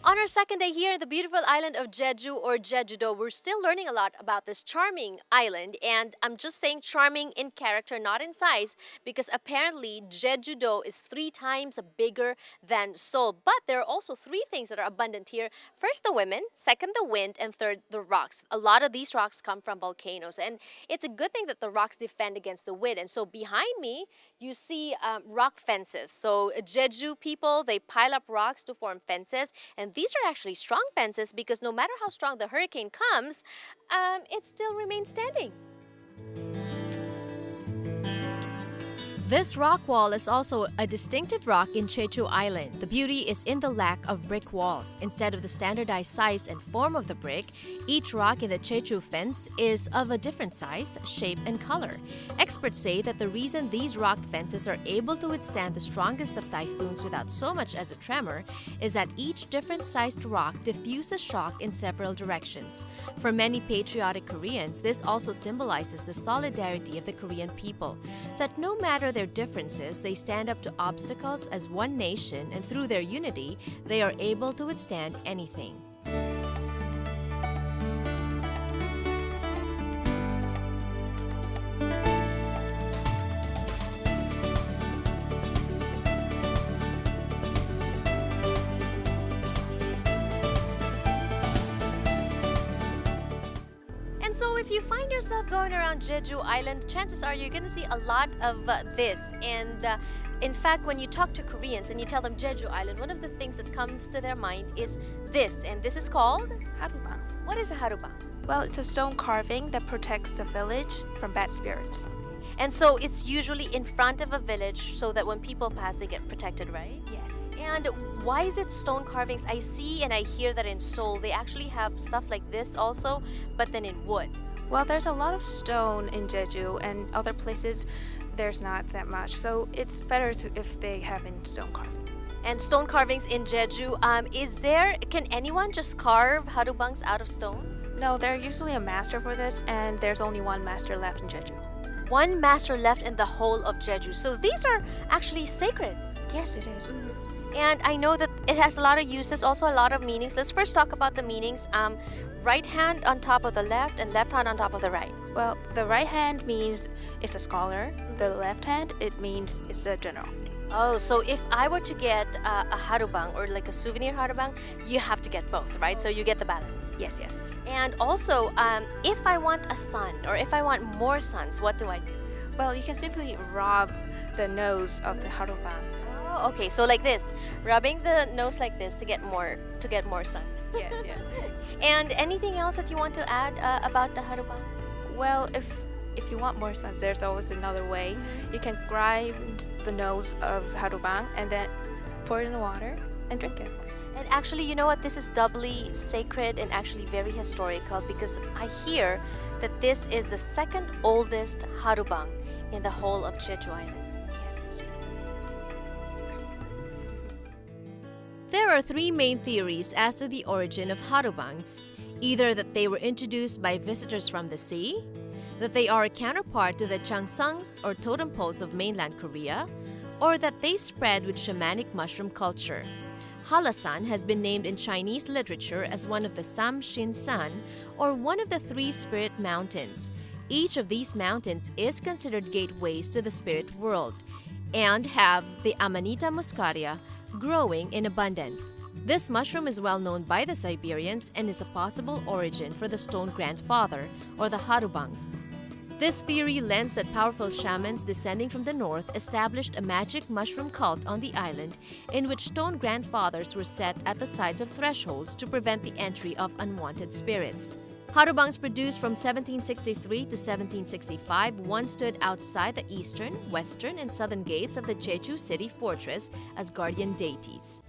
On our second day here in the beautiful island of Jeju or Jeju-do, we're still learning a lot about this charming island. And I'm just saying charming in character, not in size, because apparently Jeju-do is 3 times bigger than Seoul. But there are also 3 things that are abundant here. First, the women. Second, the wind. And third, the rocks. A lot of these rocks come from volcanoes. And it's a good thing that the rocks defend against the wind. And so behind me, you see rock fences. So Jeju people, they pile up rocks to form fences. And these are actually strong fences because no matter how strong the hurricane comes, it still remains standing. This rock wall is also a distinctive rock in Jeju Island. The beauty is in the lack of brick walls. Instead of the standardized size and form of the brick, each rock in the Jeju fence is of a different size, shape, and color. Experts say that the reason these rock fences are able to withstand the strongest of typhoons without so much as a tremor is that each different-sized rock diffuses shock in several directions. For many patriotic Koreans, this also symbolizes the solidarity of the Korean people, that no matter their differences, they stand up to obstacles as one nation, and through their unity, they are able to withstand anything. So if you find yourself going around Jeju Island, chances are you're going to see a lot of this. And in fact, when you talk to Koreans and you tell them Jeju Island, one of the things that comes to their mind is this. And this is called? Harubang. What is a harubang? Well, it's a stone carving that protects the village from bad spirits. And so it's usually in front of a village so that when people pass, they get protected, right? Yes. And why is it stone carvings? I see and I hear that in Seoul, they actually have stuff like this also, but then in wood. Well, there's a lot of stone in Jeju, and other places there's not that much. So it's better if they have in stone carving. And stone carvings in Jeju, can anyone just carve harubangs out of stone? No, there's usually a master for this, and there's only one master left in Jeju. One master left in the whole of Jeju. So these are actually sacred. Yes, it is. And I know that it has a lot of uses, also a lot of meanings. Let's first talk about the meanings. Right hand on top of the left and left hand on top of the right. Well, the right hand means it's a scholar. The left hand, it means it's a general. Oh, so if I were to get a harubang or like a souvenir harubang, you have to get both, right? So you get the balance. Yes, yes. And also, if I want a son or if I want more sons, what do I do? Well, you can simply rub the nose of the harubang. Oh, okay. So like this, rubbing the nose like this to get more sun. Yes, yes. And anything else that you want to add about the harubang? Well, if you want more sons, there's always another way. You can grind the nose of harubang and then pour it in the water and drink it. And actually, you know what? This is doubly sacred and actually very historical because I hear that this is the second oldest harubang in the whole of Jeju Island. There are 3 main theories as to the origin of harubangs. Either that they were introduced by visitors from the sea, that they are a counterpart to the changsangs or totem poles of mainland Korea, or that they spread with shamanic mushroom culture. Halasan has been named in Chinese literature as one of the Sam-Shin-san, or one of the 3 spirit mountains. Each of these mountains is considered gateways to the spirit world and have the Amanita muscaria growing in abundance. This mushroom is well known by the Siberians and is a possible origin for the stone grandfather or the harubangs. This theory lends that powerful shamans descending from the north established a magic mushroom cult on the island in which stone grandfathers were set at the sides of thresholds to prevent the entry of unwanted spirits. Harubangs produced from 1763 to 1765 once stood outside the eastern, western, and southern gates of the Jeju City fortress as guardian deities.